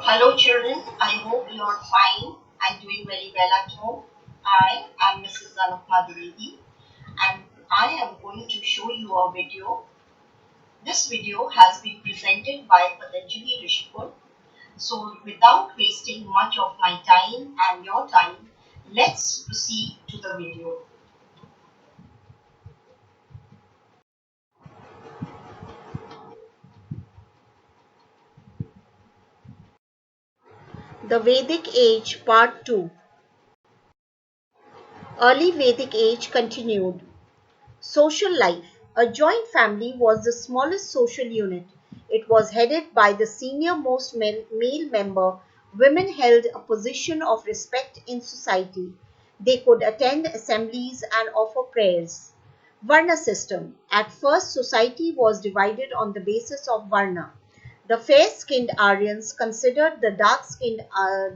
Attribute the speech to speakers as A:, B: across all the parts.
A: Hello children, I hope you are fine and doing very well at home. I am Mrs. Anupma Dwivedi and I am going to show you a video. This video has been presented by Patanjali Rishikul. So without wasting much of my time and your time, let's proceed to the video. The Vedic Age Part 2. Early Vedic Age continued. Social life. A joint family was the smallest social unit. It was headed by the senior most male member. Women held a position of respect in society. They could attend assemblies and offer prayers. Varna system. At first, society was divided on the basis of Varna. The fair-skinned Aryans considered the dark-skinned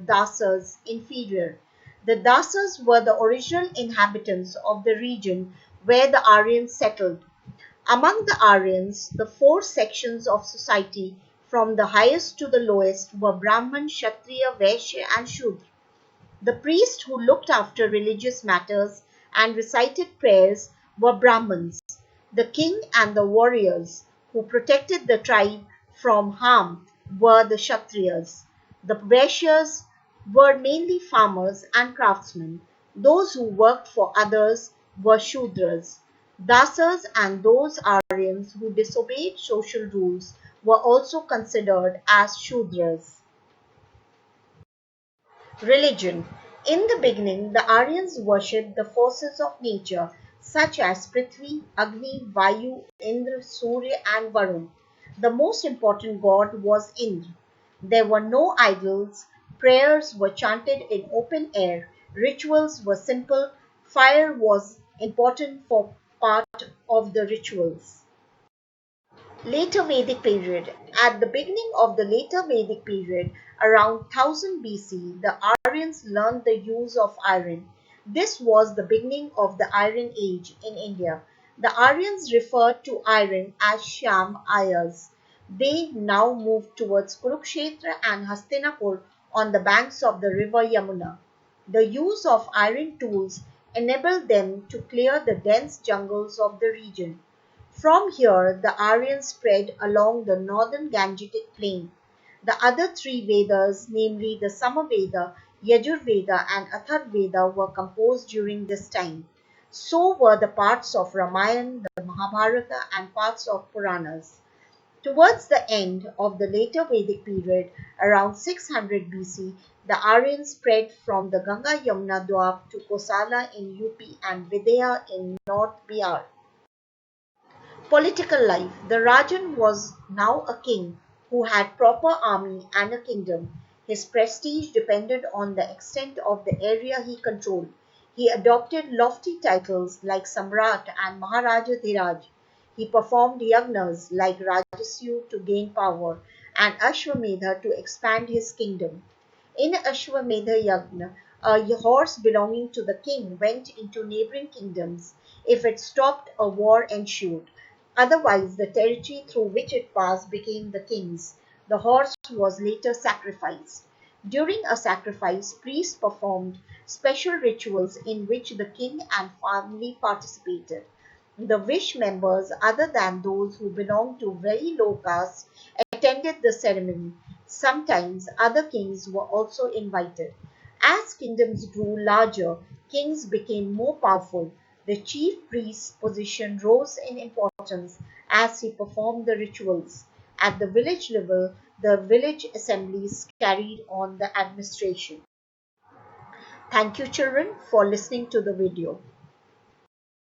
A: Dasas inferior. The Dasas were the original inhabitants of the region where the Aryans settled. Among the Aryans, the four sections of society, from the highest to the lowest, were Brahman, Kshatriya, Vaishya, and Shudra. The priests who looked after religious matters and recited prayers were Brahmins. The king and the warriors who protected the tribe from harm were the Kshatriyas. The Vaishyas were mainly farmers and craftsmen. Those who worked for others were Shudras. Dasas and those Aryans who disobeyed social rules were also considered as Shudras. Religion. In the beginning, the Aryans worshipped the forces of nature such as Prithvi, Agni, Vayu, Indra, Surya, and Varun. The most important god was Indra. There were no idols, prayers were chanted in open air, rituals were simple, fire was important for part of the rituals. Later Vedic period. At the beginning of the later Vedic period, around 1000 BC, the Aryans learned the use of iron. This was the beginning of the Iron Age in India. The Aryans referred to iron as Sham Ayas. They now moved towards Kurukshetra and Hastinapur on the banks of the river Yamuna. The use of iron tools enabled them to clear the dense jungles of the region. From here, the Aryans spread along the northern Gangetic plain. The other three Vedas, namely the Samaveda, Yajurveda, and Atharvaveda, were composed during this time. So were the parts of Ramayana, the Mahabharata, and parts of Puranas. Towards the end of the later Vedic period, around 600 BC, the Aryans spread from the Ganga Yamuna Dwap to Kosala in UP and Vidya in North Bihar. Political life. The Rajan was now a king who had proper army and a kingdom. His prestige depended on the extent of the area he controlled. He adopted lofty titles like Samrat and Maharaja Dhiraj. He performed yagnas like Rajasyu to gain power and Ashwamedha to expand his kingdom. In Ashwamedha Yagna, a horse belonging to the king went into neighboring kingdoms. If it stopped, a war ensued. Otherwise, the territory through which it passed became the king's. The horse was later sacrificed. During a sacrifice, priests performed special rituals in which the king and family participated. The wish members, other than those who belonged to very low castes, attended the ceremony. Sometimes other kings were also invited. As kingdoms grew larger, kings became more powerful. The chief priest's position rose in importance as he performed the rituals. At the village level, the village assemblies carried on the administration. Thank you, children, for listening to the video.